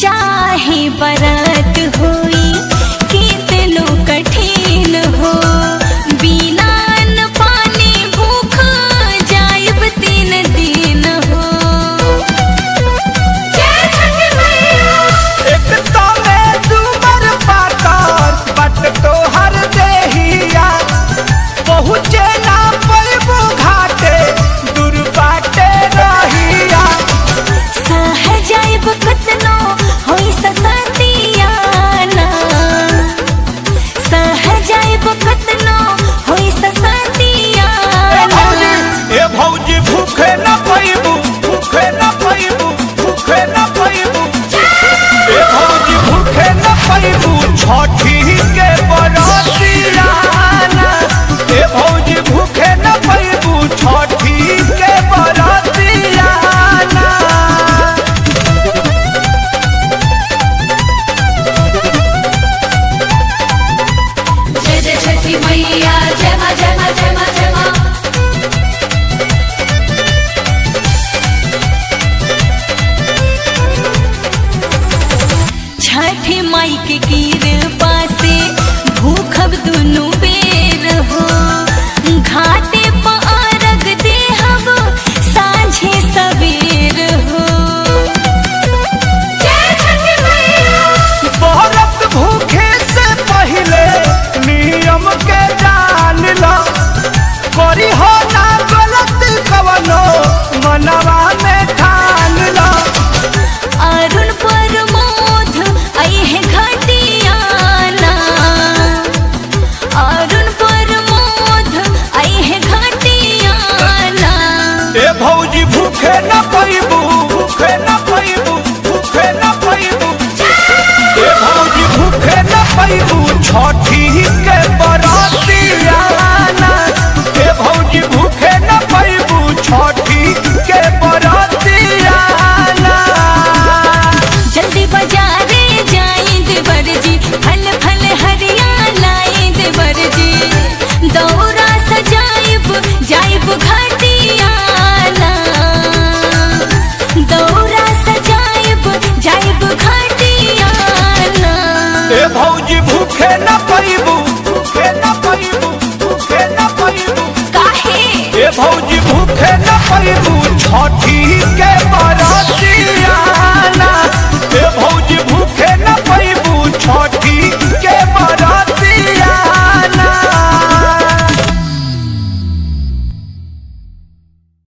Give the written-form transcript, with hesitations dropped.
चाहे बरत हुई कितनो कठिन हो, बिना अन्न पानी भूख जाइब 3 दिन हो। एक तो में दूबर पातर बट तोहर देहिया, पहुँचे ना पैबू घाटे दूर बाटे रहिया। सह जाइब कतनो होई ससतिया ना, सह जाइब कतनो होई ससतिया ना। ए भौजी भूखे न पैबू, भूखे न पैबू, भूखे न पैबू। ए भौजी भूखे न पैबू छठी के बरतिया ना। ए भौजी भूखे न पैबू छठी के बरतिया ना। जय जय छठी मैया, जय मां जय मां जय मां जय मां। छठी